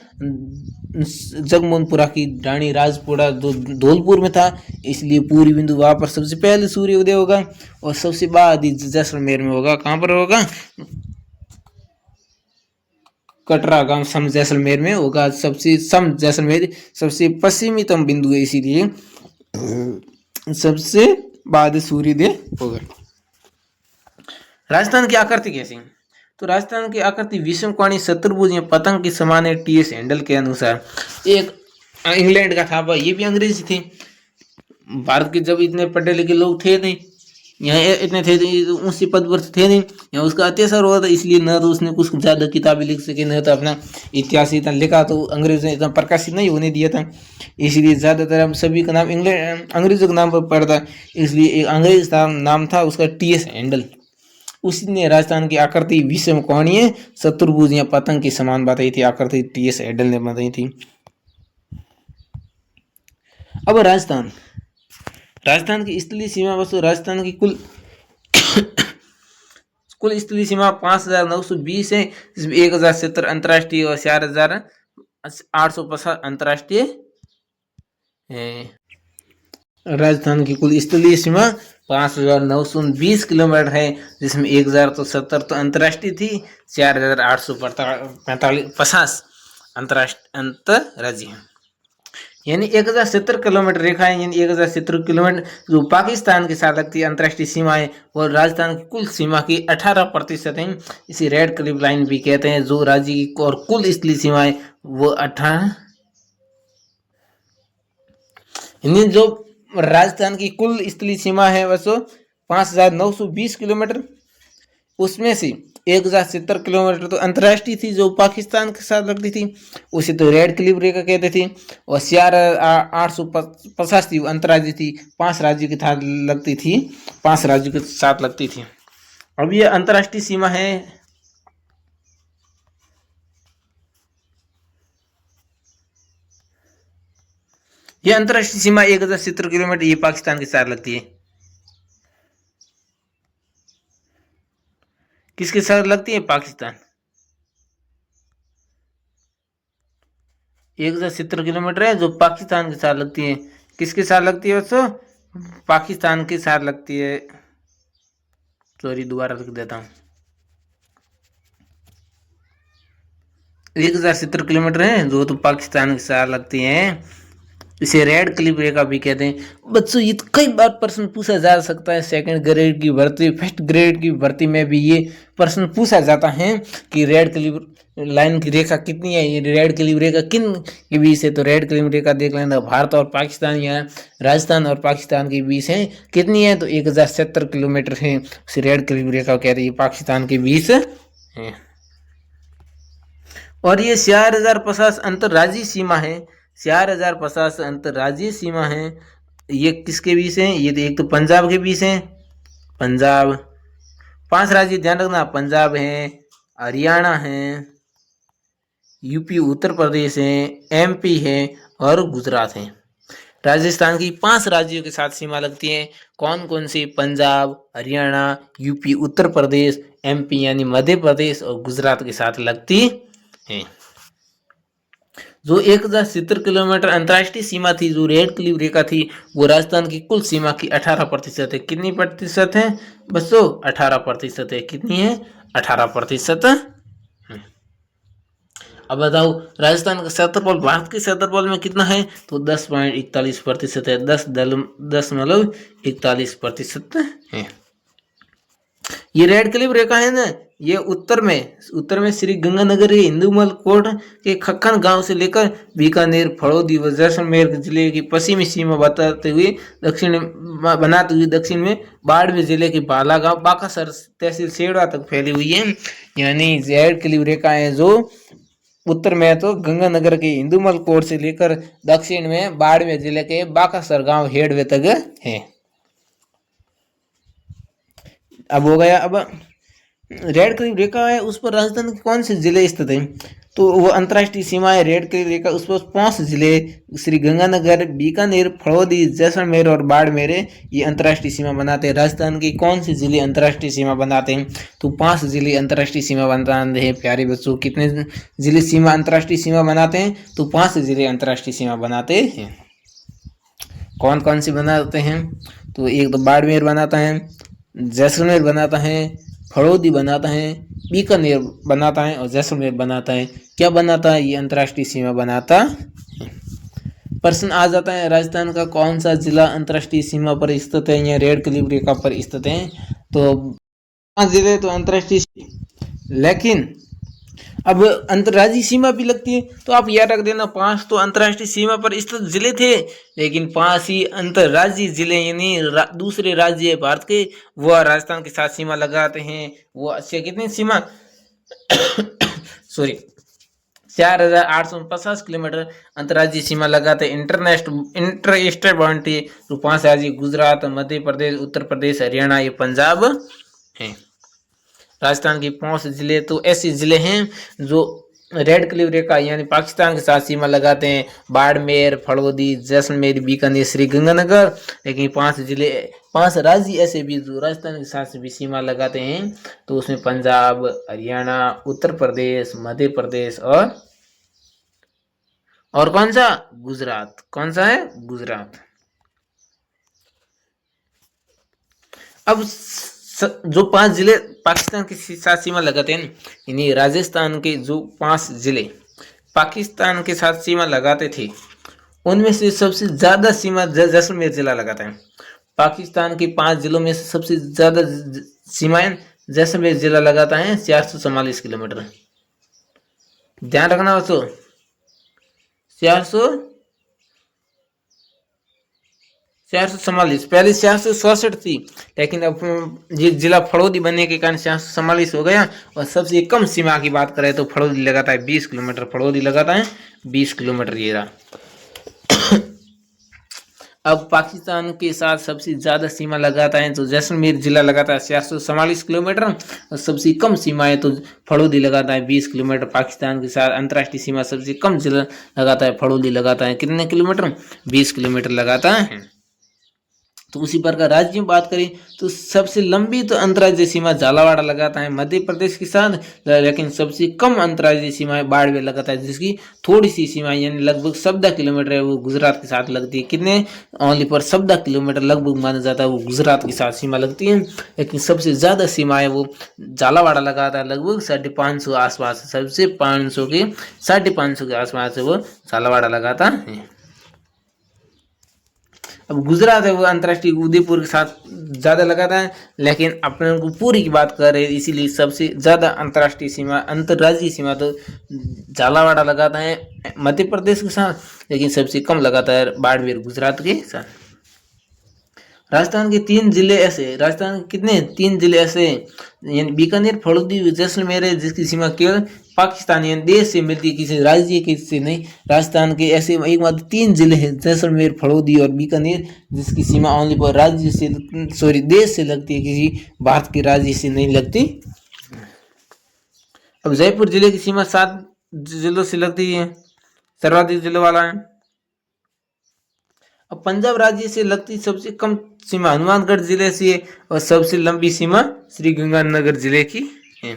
जगमोहनपुरा की डाणी राजपुरा जो धौलपुर में था, इसलिए पूर्वी बिंदु वहां पर सबसे पहले सूर्य उदय होगा और सबसे बाद जैसलमेर में होगा। कहां पर होगा, कटरा गांव सम जैसलमेर में होगा। सबसे सम जैसलमेर सबसे पश्चिमीतम बिंदु है, इसीलिए सबसे बाद सूर्योदय होगा। राजस्थान की आकृति कैसी, तो राजस्थान की आकृति विषमकोणीय चतुर्भुज या पतंग की समान है। टीएस हैंडल के अनुसार, एक इंग्लैंड का था, ये भी अंग्रेजी थे। भारत के जब इतने पढ़े लिखे लोग थे नहीं, यहाँ इतने थे ऊंचे पद पर थे नहीं, यहाँ उसका अत्याचार हुआ था, इसलिए न तो उसने कुछ ज्यादा किताबें लिख सके, न तो अपना इतिहास इतना लिखा, तो अंग्रेज ने इतना प्रकाशित नहीं होने दिया था, इसलिए ज्यादातर हम सभी का नाम इंग्लैंड अंग्रेजों के नाम पर पड़ता। इसलिए एक अंग्रेज था, नाम था उसका टीएस हैंडल, उसने राजस्थान की आकृति विषम कोणीय चतुर्भुज या पतंग की समान बताई थी, आकृति टीएस हैंडल ने बताई थी। अब राजस्थान, राजस्थान की स्थलीय सीमा वस्तु, राजस्थान की कुल स्थलीय सीमा 5,920 है, जिसमें 1,070 अंतर्राष्ट्रीय और 4,850 अंतर्राष्ट्रीय है। राजस्थान की कुल स्थलीय सीमा 5,920 किलोमीटर है, जिसमें 1,070 तो अंतर्राष्ट्रीय थी, 4,850 अंतर्राज्यीय, यानी 1,070 किलोमीटर रेखा है, यानी 1,070 किलोमीटर जो पाकिस्तान के साथ लगती है अंतर्राष्ट्रीय सीमा है, और राजस्थान की कुल सीमा की 18% है। इसे रेड क्लिफ लाइन भी कहते हैं। जो राज्य की और कुल स्थलीय सीमा है वो 18, यानी जो राजस्थान की कुल स्थलीय सीमा है वह 5,920 किलोमीटर, उसमें से 1,070 किलोमीटर तो अंतर्राष्ट्रीय थी जो पाकिस्तान के साथ लगती थी, उसे तो रेड क्लिफ रेखा कहते थे, और 4,850 अंतर्राज्यीय थी, 5 राज्यों के साथ लगती थी, 5 राज्यों के साथ लगती थी। अब ये अंतर्राष्ट्रीय सीमा है, यह अंतर्राष्ट्रीय सीमा 1,070 किलोमीटर ये पाकिस्तान के साथ लगती है। किसके साथ लगती है, पाकिस्तान। 1,70 किलोमीटर है जो पाकिस्तान के साथ लगती है। किसके साथ लगती है दोस्तों? पाकिस्तान के साथ लगती है। सॉरी, दोबारा लिख देता हूँ। 1,070 किलोमीटर है जो तो पाकिस्तान के साथ लगती है। इसे रेड क्लिफ रेखा भी कहते हैं। बच्चों ये तो कई बार प्रश्न पूछा जा सकता है। सेकंड ग्रेड की भर्ती, फर्स्ट ग्रेड की भर्ती में भी ये प्रश्न पूछा जाता है कि रेड क्लिफ लाइन की रेखा कितनी है, ये रेड क्लिफ रेखा किन के बीच है। तो रेड क्लिफ रेखा देख लेना, भारत और पाकिस्तान या राजस्थान और पाकिस्तान के बीच है। कितनी है? तो 1,070 किलोमीटर है। उसे रेड क्लिफ रेखा कहते हैं, पाकिस्तान के बीच है। और ये 4,050 अंतर्राज्यीय सीमा है। 4,050 अंतर्राज्यीय सीमा है। ये किसके बीच है? ये तो एक तो पंजाब के बीच है। पंजाब, 5 राज्य ध्यान रखना, पंजाब है, हरियाणा है, यूपी उत्तर प्रदेश है, एमपी है और गुजरात है। राजस्थान की 5 राज्यों के साथ सीमा लगती है। कौन कौन सी? पंजाब, हरियाणा, यूपी उत्तर प्रदेश, एमपी यानी मध्य प्रदेश और गुजरात के साथ लगती है। जो 1,070 किलोमीटर अंतर्राष्ट्रीय सीमा थी, जो रेड क्लिफ रेखा थी, वो राजस्थान की कुल सीमा की 18% है। कितनी प्रतिशत है बच्चों? 18% है। कितनी है? 18%। अब बताओ राजस्थान का क्षेत्रफल भारत के क्षेत्रफल में कितना है? तो 10.41% है। 10.41% है। ये रेड क्लिफ रेखा है ना, ये उत्तर में श्री गंगानगर के हिंदूमल कोट के खक्खन गांव से लेकर बीकानेर, फड़ौदी व जैसलमेर जिले की पश्चिमी सीमा बनाते हुए दक्षिण में बाड़मेर जिले के बाला गांव, बाकासर तहसील सेड़ा तक फैली हुई है। यानी रेड क्लिफ रेखा है जो उत्तर में तो गंगानगर के हिंदूमल कोट से लेकर दक्षिण में बाड़मेर जिले के बाकासर गांव हेडवे तक है। अब हो गया। अब रेड क्लिफ रेखा है उस पर राजस्थान के कौन से जिले स्थित हैं? तो वो अंतर्राष्ट्रीय सीमा है रेड क्लिफ रेखा, उस पर 5 जिले श्री गंगानगर, बीकानेर, फड़ौदी, जैसलमेर और बाड़मेर ये अंतर्राष्ट्रीय सीमा बनाते हैं। राजस्थान के कौन से जिले अंतर्राष्ट्रीय सीमा बनाते हैं? तो 5 जिले अंतर्राष्ट्रीय सीमा बनाते हैं। प्यारे बच्चों, कितने जिले सीमा अंतर्राष्ट्रीय सीमा बनाते हैं? तो 5 जिले अंतर्राष्ट्रीय सीमा बनाते हैं। कौन कौन से बनाते हैं? तो एक तो बाड़मेर बनाता है, जैसलमेर बनाता है, फड़ौदी बनाता है, बीकानेर बनाता है और जैसलमेर बनाता है। क्या बनाता है? ये अंतर्राष्ट्रीय सीमा बनाता है। प्रश्न आ जाता है राजस्थान का कौन सा जिला अंतर्राष्ट्रीय सीमा पर स्थित है या रेड क्लिफ रेखा पर स्थित है? तो 5 जिले तो अंतर्राष्ट्रीय, लेकिन अब अंतर्राज्यीय सीमा भी लगती है। तो आप याद रख देना, 5 तो अंतर्राष्ट्रीय सीमा पर स्थित जिले थे, लेकिन 5 ही अंतर्राज्यीय जिले यानी दूसरे राज्य भारत के वो राजस्थान के साथ सीमा लगाते हैं। वो अच्छे कितनी सीमा सॉरी 4,850 किलोमीटर अंतर्राज्यीय सीमा लगाते हैं। इंटर स्टेट बाउंड्री तो 5 राज्य गुजरात, मध्य प्रदेश, उत्तर प्रदेश, हरियाणा, ये पंजाब है। राजस्थान के 5 जिले तो ऐसे जिले हैं जो रेड क्लिफ रेखा यानी पाकिस्तान के साथ सीमा लगाते हैं। बाड़मेर, फड़ौदी, जैसलमेर, बीकानेर, श्री गंगानगर। लेकिन 5 राज्य ऐसे भी जो राजस्थान के साथ भी सीमा लगाते हैं। तो उसमें पंजाब, हरियाणा, उत्तर प्रदेश, मध्य प्रदेश और कौन सा? गुजरात। कौन सा है? गुजरात। अब जो 5 जिले पाकिस्तान के साथ सीमा लगाते हैं, यानी राजस्थान के जो 5 जिले पाकिस्तान के साथ सीमा लगाते थे, उनमें से सबसे ज्यादा सीमा जैसलमेर जिला लगाता है। पाकिस्तान के 5 जिलों में से सबसे ज्यादा सीमाएं जैसलमेर जिला लगाता है, 444 किलोमीटर। ध्यान रखना दोस्तों, 444। पहले 467 थी, लेकिन अब ये जिला फड़ौदी बनने के कारण 444 हो गया। और सबसे कम सीमा की बात करें तो फड़ौदी लगाता है 20 किलोमीटर। फड़ौदी लगाता है 20 किलोमीटर ये रहा। अब पाकिस्तान के साथ सबसे ज्यादा सीमा लगाता है तो जैसलमेर जिला लगाता है 444 किलोमीटर और सबसे कम सीमा है तो फड़ौदी लगाता है 20 किलोमीटर। पाकिस्तान के साथ अंतर्राष्ट्रीय सीमा सबसे कम जिला लगाता है फड़ौदी लगाता है कितने किलोमीटर? 20 किलोमीटर लगाता है। तो उसी प्रकार राज्य में बात करें तो सबसे लंबी तो अंतर्राज्यीय सीमा झालावाड़ लगाता है मध्य प्रदेश के साथ, लेकिन सबसे कम अंतर्राज्यीय सीमा बाड़मेर लगाता है, जिसकी थोड़ी सी सीमा यानी लगभग 14 किलोमीटर है वो गुजरात के साथ लगती है। कितने ओनली पर 14 किलोमीटर लगभग माना जाता है वो गुजरात के साथ सीमा लगती है, लेकिन सबसे ज्यादा सीमा है वो झालावाड़ लगाता है लगभग 550 आसपास, सबसे 500 के 550 के आसपास वो झालावाड़ लगाता है। अब गुजरात है वो अंतर्राष्ट्रीय उदयपुर के साथ ज़्यादा लगाता है, लेकिन अपने को पूरी की बात कर रहे हैं इसीलिए सबसे ज़्यादा अंतर्राष्ट्रीय सीमा अंतर्राज्यीय सीमा तो झालावाड़ लगाता है मध्य प्रदेश के साथ, लेकिन सबसे कम लगाता है बाड़मेर गुजरात के साथ। राजस्थान के 3 जिले ऐसे, राजस्थान के कितने 3 जिले ऐसे यानी बीकानेर, फड़ौदी, जैसलमेर है जिसकी सीमा केवल पाकिस्तान यानी देश से मिलती है, किसी राज्य के से नहीं। राजस्थान के ऐसे एक मात्र 3 जिले हैं जैसलमेर, फड़ौदी और बीकानेर जिसकी सीमा ओनली पर राज्य से देश से लगती है, किसी भारत के राज्य से नहीं लगती। अब जयपुर जिले की सीमा 7 जिलों से लगती है, सर्वाधिक जिलों वाला है। अब पंजाब राज्य से लगती सबसे कम सीमा हनुमानगढ़ जिले से है और सबसे लंबी सीमा श्री गंगानगर जिले की है।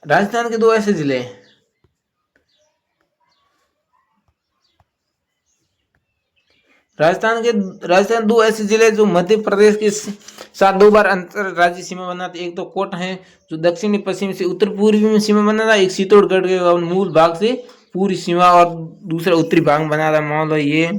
राजस्थान के 2 ऐसे जिले हैं, राजस्थान 2 ऐसे जिले जो मध्य प्रदेश के साथ 2 बार अंतर राज्य सीमा बनाते। एक तो कोटा है जो दक्षिणी पश्चिम से उत्तर पूर्वी में सीमा बनाता, एक चित्तौड़गढ़ के मूल भाग से पूरी सीमा और दूसरा उत्तरी भाग में बनाता। मान लो ये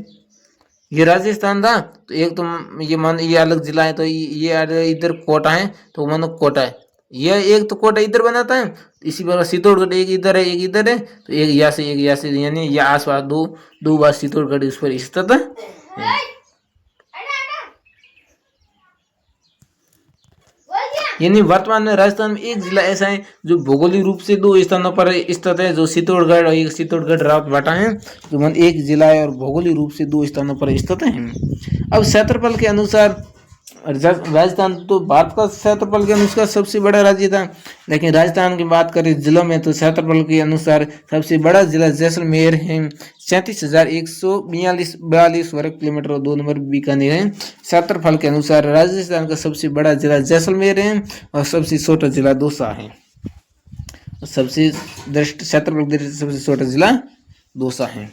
राजस्थान था, तो एक तो ये मान ये अलग जिला है, तो ये इधर कोटा है तो मानो कोटा है, ये एक तो कोटा इधर बनाता है, इसी प्रकार चित्तौड़गढ़ एक इधर है एक इधर है, तो एक यहाँ से यानी ये आसपास दो बार चित्तौड़गढ़ इस पर स्थित है। यानी वर्तमान में राजस्थान में एक जिला ऐसा है जो भौगोलिक रूप से 2 स्थानों पर स्थित है, जो चित्तौड़गढ़ और एक चित्तौड़गढ़ रावतभाटा है, जो मतलब एक जिला है और भौगोलिक रूप से 2 स्थानों पर स्थित है। अब क्षेत्रफल के अनुसार राजस्थान तो भारत का क्षेत्रफल के अनुसार सबसे बड़ा राज्य था, लेकिन राजस्थान की बात करें जिलों में तो क्षेत्रफल के अनुसार सबसे बड़ा जिला जैसलमेर है, 37,142 वर्ग किलोमीटर और 2 नंबर बीकानेर है। क्षेत्रफल के अनुसार राजस्थान का सबसे बड़ा जिला जैसलमेर है और सबसे छोटा जिला दौसा है। सबसे क्षेत्रफल सबसे छोटा जिला दौसा है।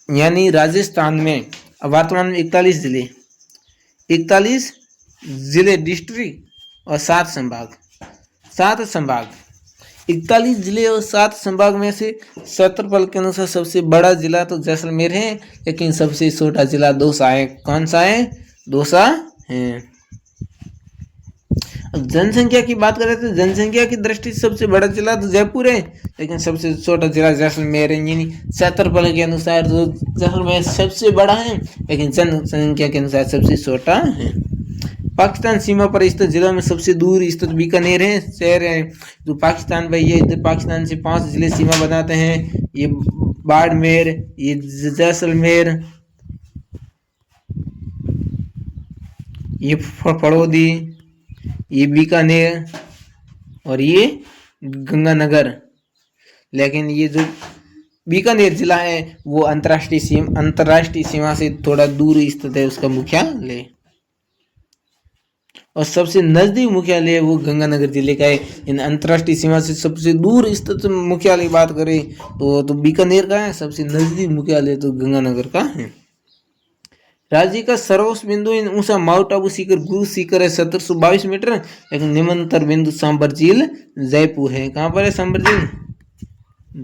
यानी राजस्थान में वर्तमान में 41 जिले डिस्ट्रिक्ट और 7 संभाग 41 जिले और 7 संभाग में से क्षेत्रफल के अनुसार सबसे बड़ा जिला तो जैसलमेर है, लेकिन सबसे छोटा जिला दौसा है। कौन सा है? दौसा है। जनसंख्या की बात करें तो जनसंख्या की दृष्टि से सबसे बड़ा जिला तो जयपुर है, लेकिन सबसे छोटा जिला जैसलमेर है। यानी क्षेत्रफल के अनुसार जो जैसलमेर सबसे बड़ा है, लेकिन जनसंख्या के अनुसार सबसे छोटा है। पाकिस्तान सीमा पर स्थित जिलों में सबसे दूर स्थित बीकानेर है, शहर है जो पाकिस्तान भाई ये इधर पाकिस्तान से 5 जिले सीमा बनाते हैं। ये बाड़मेर, ये जैसलमेर, ये फड़ौदी, ये बीकानेर और ये गंगानगर। लेकिन ये जो बीकानेर जिला है वो अंतर्राष्ट्रीय सीमा से थोड़ा दूर स्थित है, उसका मुख्यालय और सबसे नजदीक मुख्यालय वो गंगानगर जिले का है। इन अंतर्राष्ट्रीय सीमा से सबसे दूर स्थित मुख्यालय की बात करें तो बीकानेर का है, सबसे नजदीक मुख्यालय तो गंगानगर का है। राज्य का सर्वोच्च बिंदु ऊंचा माउंट आबू शिखर गुरु शिखर है 1722 मीटर, लेकिन निम्नतर बिंदु सांबर झील जयपुर है। कहाँ पर है सांबर झील?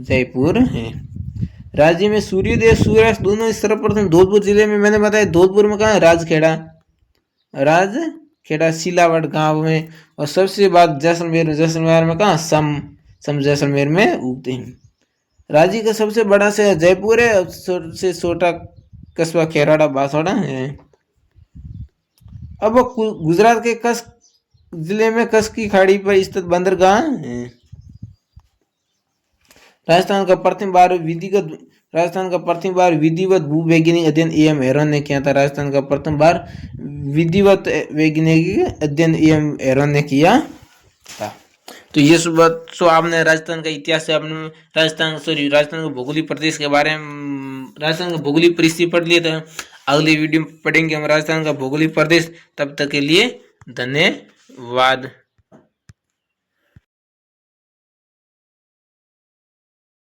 जयपुर है। राज्य में सूर्योदय सूर्यास्त दोनों सर्वप्रथम धौलपुर जिले में, मैंने बताया धौलपुर में कहा राजखेड़ा सिलावट गांव में, और सबसे बाद जैसलमेर में कहा सम जैसलमेर में उगते हैं। राज्य का सबसे बड़ा शहर जयपुर है, सबसे छोटा कस्बा खेराड़ा बांसवाड़ा है। अब गुजरात के कच्छ जिले में कच्छ की खाड़ी पर स्थित बंदरगाह है। राजस्थान का प्रथम बार विधिवत भूवैज्ञानिक अध्ययन एम हेरोन ने किया था। राजस्थान का प्रथम बार विधिवत वैज्ञानिक अध्ययन एम हेरोन ने किया था। तो ये सब बात सो आपने राजस्थान का इतिहास से आपने राजस्थान के भौगोलिक प्रदेश के बारे में राजस्थान का भौगोलिक परिस्थिति पढ़ लिए। तो अगली वीडियो में पढ़ेंगे हम राजस्थान का भौगोलिक प्रदेश। तब तक के लिए धन्यवाद।